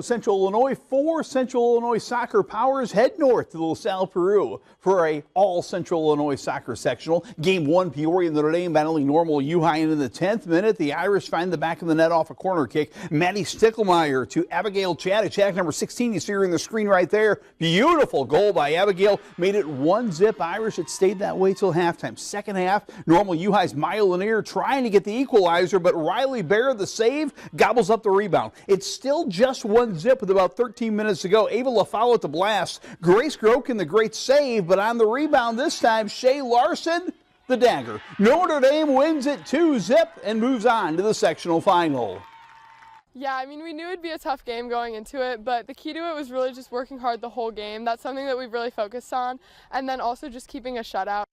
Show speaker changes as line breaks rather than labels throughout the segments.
Central Illinois, 4 Central Illinois soccer powers head north to LaSalle, Peru for a all Central Illinois soccer sectional. Game 1, Peoria and Notre Dame battling Normal U High, and in the 10th minute, the Irish find the back of the net off a corner kick. Maddie Stickelmeyer to Abigail Chaddick. Chaddick, number 16, you see her in the screen right there. Beautiful goal by Abigail. Made it 1-0 Irish. It stayed that way till halftime. Second half, Normal U High's Maya Lanier trying to get the equalizer, but Riley Bear, the save, gobbles up the rebound. It's still just 1-0 with about 13 minutes to go. Ava LaFowl at the blast. Grace Groken, the great save, but on the rebound this time, Shay Larson, the dagger. Notre Dame wins it 2-0 and moves on to the sectional final.
Yeah, I mean, we knew it'd be a tough game going into it, but the key to it was really just working hard the whole game. That's something that we've really focused on, and then also just keeping a shutout.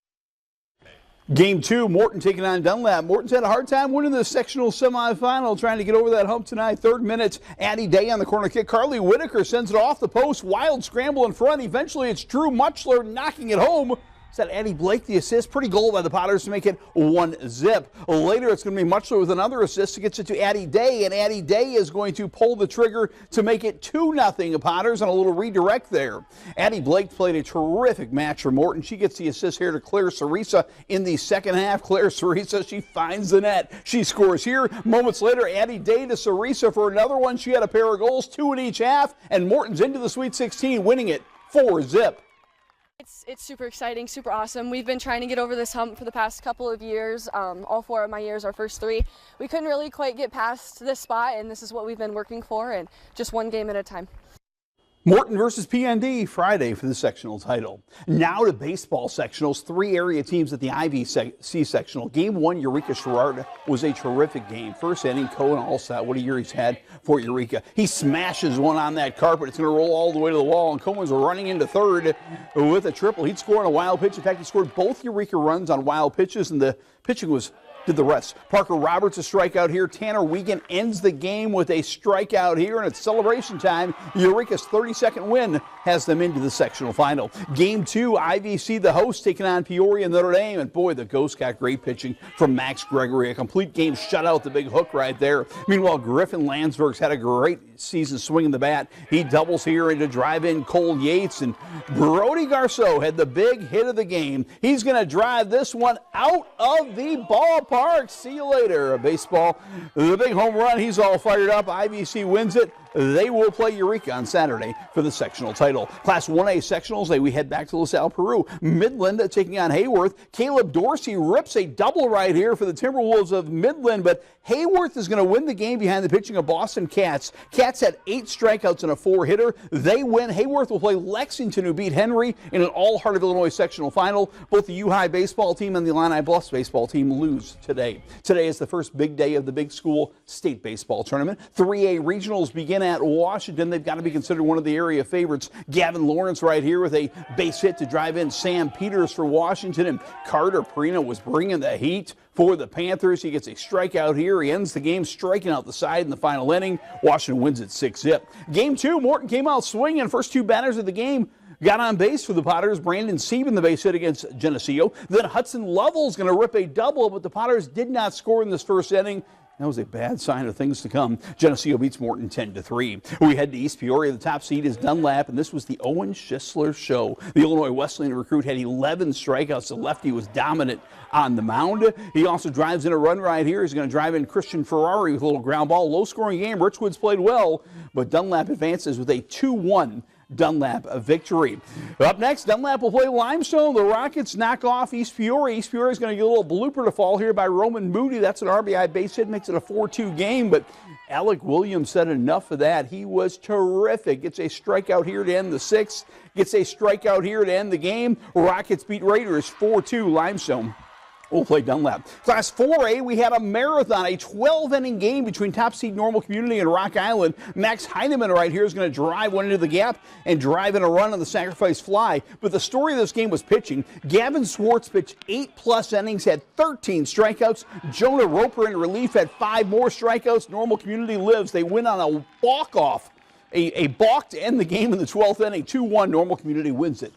Game 2, Morton taking on Dunlap. Morton's had a hard time winning the sectional semifinal, trying to get over that hump tonight. 3rd minute, Addie Day on the corner kick. Carly Whitaker sends it off the post. Wild scramble in front. Eventually, it's Drew Muchler knocking it home. Is that Addie Blake, the assist? Pretty goal by the Potters to make it 1-0. Later, it's going to be Muchler with another assist to get it to Addie Day, and Addie Day is going to pull the trigger to make it 2-0 Potters on a little redirect there. Addie Blake played a terrific match for Morton. She gets the assist here to Claire Cerisa in the second half. Claire Cerisa, she finds the net. She scores here. Moments later, Addie Day to Cerisa for another one. She had a pair of goals, 2 in each half, and Morton's into the Sweet 16, winning it 4-0.
It's super exciting, super awesome. We've been trying to get over this hump for the past couple of years. All 4 of my years, our first 3. We couldn't really quite get past this spot, and this is what we've been working for, and just one game at a time.
Morton versus PND Friday for the sectional title. Now to baseball sectionals. 3 area teams at the IVC sectional. Game 1, Eureka Sherrard was a terrific game. First inning, Cohen Allsat, what a year he's had for Eureka. He smashes one on that carpet. It's going to roll all the way to the wall, and Cohen's running into third with a triple. He'd score on a wild pitch. In fact, he scored both Eureka runs on wild pitches, and the pitching did the rest. Parker Roberts a strikeout here. Tanner Wiegand ends the game with a strikeout here, and it's celebration time. Eureka's 32nd win has them into the sectional final. Game 2, IVC, the host, taking on Peoria and Notre Dame, and boy, the Ghosts got great pitching from Max Gregory. A complete game shutout, the big hook right there. Meanwhile, Griffin Landsberg's had a great season swinging the bat. He doubles here into drive-in Cole Yates, and Brody Garceau had the big hit of the game. He's going to drive this one out of the ballpark. See you later. Baseball, the big home run. He's all fired up. IVC wins it. They will play Eureka on Saturday for the sectional title. Class 1A sectionals, we head back to LaSalle, Peru. Midland taking on Hayworth. Caleb Dorsey rips a double right here for the Timberwolves of Midland, but Hayworth is going to win the game behind the pitching of Boston Cats. Cats had 8 strikeouts and a 4-hitter. They win. Hayworth will play Lexington, who beat Henry in an all-Heart of Illinois sectional final. Both the U-High baseball team and the Illini Bluffs baseball team lose today. Today is the first big day of the big school state baseball tournament. 3A regionals begin at Washington. They've got to be considered one of the area favorites. Gavin Lawrence right here with a base hit to drive in Sam Peters for Washington, and Carter Perino was bringing the heat for the Panthers. He gets a strikeout here. He ends the game striking out the side in the final inning. Washington wins it 6-0. Game 2, Morton came out swinging. First 2 batters of the game got on base for the Potters. Brandon Sieben, the base hit against Geneseo. Then Hudson Lovell's going to rip a double, but the Potters did not score in this first inning. That was a bad sign of things to come. Geneseo beats Morton 10-3. We head to East Peoria. The top seed is Dunlap, and this was the Owen Schisler show. The Illinois Wesleyan recruit had 11 strikeouts. The lefty was dominant on the mound. He also drives in a run right here. He's going to drive in Christian Ferrari with a little ground ball. Low-scoring game. Richwoods played well, but Dunlap advances with a 2-1 Dunlap victory. Up next, Dunlap will play Limestone. The Rockets knock off East Peoria. East Peoria is going to get a little blooper to fall here by Roman Moody. That's an RBI base hit, makes it a 4-2 game, but Alec Williams said enough of that. He was terrific. Gets a strikeout here to end the 6th. Gets a strikeout here to end the game. Rockets beat Raiders 4-2. Limestone will play Dunlap. Class 4A, we had a marathon, a 12-inning game between top seed Normal Community and Rock Island. Max Heineman right here is going to drive one into the gap and drive in a run on the sacrifice fly. But the story of this game was pitching. Gavin Swartz pitched 8+ innings, had 13 strikeouts. Jonah Roper in relief had 5 more strikeouts. Normal Community lives. They win on a walk-off, a balk to end the game in the 12th inning. 2-1, Normal Community wins it.